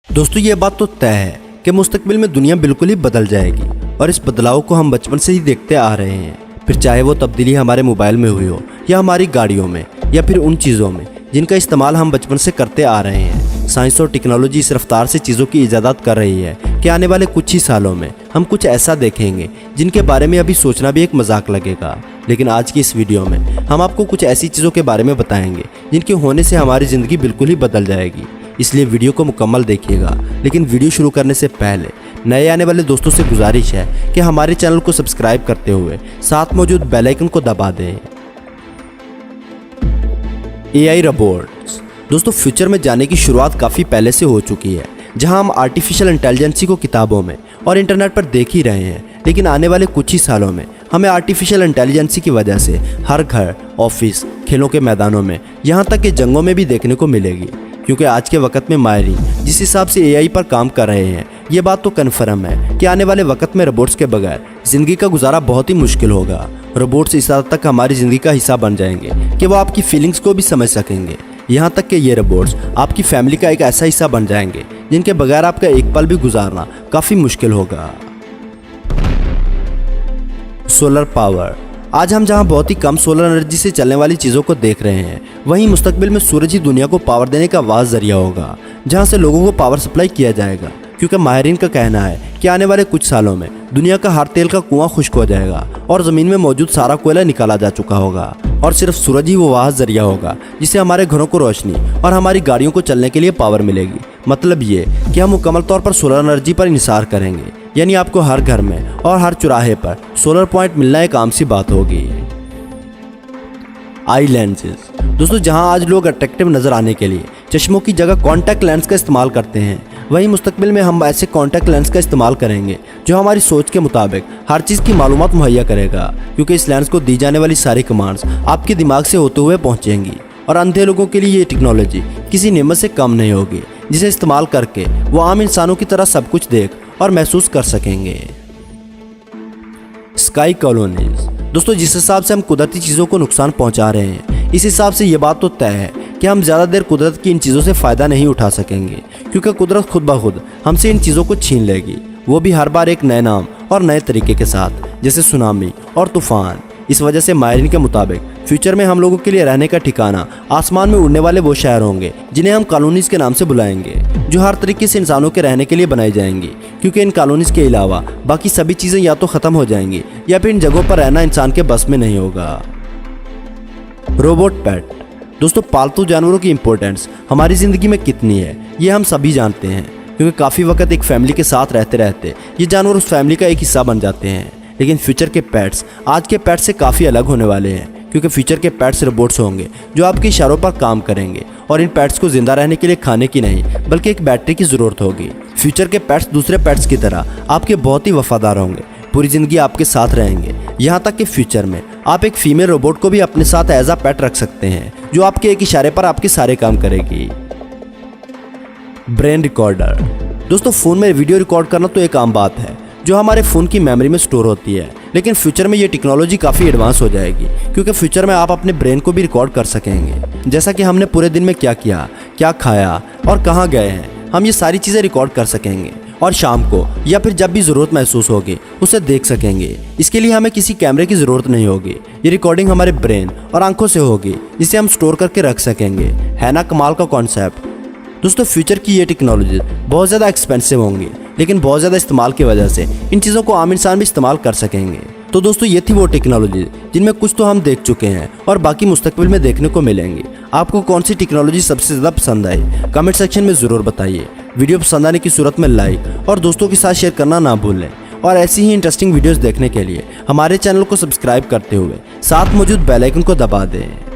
दोस्तों ये बात तो तय है कि मुस्तकबिल में दुनिया बिल्कुल ही बदल जाएगी और इस बदलाव को हम बचपन से ही देखते आ रहे हैं। फिर चाहे वो तब्दीली हमारे मोबाइल में हुई हो या हमारी गाड़ियों में या फिर उन चीज़ों में जिनका इस्तेमाल हम बचपन से करते आ रहे हैं। साइंस और टेक्नोलॉजी इस रफ्तार से चीज़ों की इजादत कर रही है कि आने वाले कुछ ही सालों में हम कुछ ऐसा देखेंगे जिनके बारे में अभी सोचना भी एक मजाक लगेगा। लेकिन आज की इस वीडियो में हम आपको कुछ ऐसी चीज़ों के बारे में बताएंगे जिनके होने से हमारी ज़िंदगी बिल्कुल ही बदल जाएगी। इसलिए वीडियो को मुकम्मल देखिएगा। लेकिन वीडियो शुरू करने से पहले नए आने वाले दोस्तों से गुजारिश है कि हमारे चैनल को सब्सक्राइब करते हुए साथ मौजूद बेल आइकन को दबा दें। AI robots. दोस्तों फ्यूचर में जाने की शुरुआत काफ़ी पहले से हो चुकी है, जहां हम आर्टिफिशियल इंटेलिजेंसी को किताबों में और इंटरनेट पर देख ही रहे हैं। लेकिन आने वाले कुछ ही सालों में हमें आर्टिफिशियल इंटेलिजेंसी की वजह से हर घर, ऑफिस, खेलों के मैदानों में, यहाँ तक कि जंगों में भी देखने को मिलेगी। क्योंकि आज के वक्त में माहिरीन जिस हिसाब से AI पर काम कर रहे हैं, ये बात तो कन्फर्म है कि आने वाले वक्त में रोबोट्स के बगैर ज़िंदगी का गुजारा बहुत ही मुश्किल होगा। रोबोट्स इस हद तक हमारी ज़िंदगी का हिस्सा बन जाएंगे कि वो आपकी फीलिंग्स को भी समझ सकेंगे। यहाँ तक कि ये रोबोट्स आपकी फैमिली का एक ऐसा हिस्सा बन जाएंगे जिनके बगैर आपका एक पल भी गुजारना काफ़ी मुश्किल होगा। Solar power. आज हम जहां बहुत ही कम सोलर एनर्जी से चलने वाली चीज़ों को देख रहे हैं, वहीं मुस्तकबिल में सूरज ही दुनिया को पावर देने का वाज़ ज़रिया होगा, जहां से लोगों को पावर सप्लाई किया जाएगा। क्योंकि माहिरीन का कहना है कि आने वाले कुछ सालों में दुनिया का हर तेल का कुआं खुश्क हो जाएगा और ज़मीन में मौजूद सारा कोयला निकाला जा चुका होगा और सिर्फ सूरज ही वो वाह ज़रिया होगा जिससे हमारे घरों को रोशनी और हमारी गाड़ियों को चलने के लिए पावर मिलेगी। मतलब ये कि हम मुकम्मल तौर पर सोलर एनर्जी पर इंहिसार करेंगे, यानी आपको हर घर में और हर चौराहे पर सोलर पॉइंट मिलना एक आम सी बात होगी। आई लेंसेज। दोस्तों जहां आज लोग अट्रैक्टिव नज़र आने के लिए चश्मों की जगह कॉन्टैक्ट लेंस का इस्तेमाल करते हैं, वहीं मुस्तकबिल में हम ऐसे कॉन्टैक्ट लेंस का इस्तेमाल करेंगे जो हमारी सोच के मुताबिक हर चीज़ की मालूमात मुहैया करेगा। क्योंकि इस लेंस को दी जाने वाली सारी कमांड्स आपके दिमाग से होते हुए पहुँचेंगी और अंधे लोगों के लिए ये टेक्नोलॉजी किसी नेमत से कम नहीं होगी, जिसे इस्तेमाल करके वो आम इंसानों की तरह सब कुछ देख और महसूस कर सकेंगे। Sky colonies. दोस्तों जिस हिसाब से हम कुदरती चीज़ों को नुकसान पहुंचा रहे हैं, इस हिसाब से ये बात तो तय है कि हम ज़्यादा देर कुदरत की इन चीज़ों से फ़ायदा नहीं उठा सकेंगे। क्योंकि कुदरत खुद ब खुद हमसे इन चीज़ों को छीन लेगी, वो भी हर बार एक नए नाम और नए तरीके के साथ, जैसे सुनामी और तूफ़ान। इस वजह से माहिरीन के मुताबिक फ्यूचर में हम लोगों के लिए रहने का ठिकाना आसमान में उड़ने वाले वो शहर होंगे जिन्हें हम कॉलोनीज़ के नाम से बुलाएंगे, जो हर तरीके से इंसानों के रहने के लिए बनाई जाएंगी। क्योंकि इन कॉलोनीज़ के अलावा बाकी सभी चीज़ें या तो ख़त्म हो जाएंगी या फिर इन जगहों पर रहना इंसान के बस में नहीं होगा। रोबोट पेट। दोस्तों पालतू जानवरों की इम्पोर्टेंस हमारी ज़िंदगी में कितनी है ये हम सभी जानते हैं, क्योंकि काफ़ी वक्त एक फैमिली के साथ रहते रहते ये जानवर उस फैमिली का एक हिस्सा बन जाते हैं। लेकिन फ्यूचर के पेट्स आज के पेट्स से काफ़ी अलग होने वाले हैं, क्योंकि फ्यूचर के पेट्स रोबोट्स होंगे जो आपके इशारों पर काम करेंगे और इन पेट्स को जिंदा रहने के लिए खाने की नहीं बल्कि एक बैटरी की ज़रूरत होगी। फ्यूचर के पेट्स दूसरे पेट्स की तरह आपके बहुत ही वफादार होंगे, पूरी ज़िंदगी आपके साथ रहेंगे। यहाँ तक कि फ्यूचर में आप एक फीमेल रोबोट को भी अपने साथ एज अ पेट रख सकते हैं, जो आपके एक इशारे पर आपके सारे काम करेगी। Brain recorder. दोस्तों फ़ोन में वीडियो रिकॉर्ड करना तो एक आम बात है जो हमारे फ़ोन की मेमोरी में स्टोर होती है, लेकिन फ्यूचर में ये टेक्नोलॉजी काफ़ी एडवांस हो जाएगी। क्योंकि फ्यूचर में आप अपने ब्रेन को भी रिकॉर्ड कर सकेंगे, जैसा कि हमने पूरे दिन में क्या किया, क्या खाया और कहाँ गए हैं, हम ये सारी चीज़ें रिकॉर्ड कर सकेंगे और शाम को या फिर जब भी ज़रूरत महसूस होगी उसे देख सकेंगे। इसके लिए हमें किसी कैमरे की ज़रूरत नहीं होगी, ये रिकॉर्डिंग हमारे ब्रेन और आंखों से होगी, जिसे हम स्टोर करके रख सकेंगे। है ना कमाल का कॉन्सेप्ट। दोस्तों फ्यूचर की ये टेक्नोलॉजी बहुत ज़्यादा एक्सपेंसिव होंगी, लेकिन बहुत ज़्यादा इस्तेमाल की वजह से इन चीज़ों को आम इंसान भी इस्तेमाल कर सकेंगे। तो दोस्तों ये थी वो टेक्नोलॉजी जिनमें कुछ तो हम देख चुके हैं और बाकी मुस्तकबिल में देखने को मिलेंगे। आपको कौन सी टेक्नोलॉजी सबसे ज़्यादा पसंद आई, कमेंट सेक्शन में ज़रूर बताइए। वीडियो पसंद आने की सूरत में लाइक और दोस्तों के साथ शेयर करना ना भूलें। और ऐसी ही इंटरेस्टिंग वीडियोज़ देखने के लिए हमारे चैनल को सब्सक्राइब करते हुए साथ मौजूद बेल आइकन को दबा दें।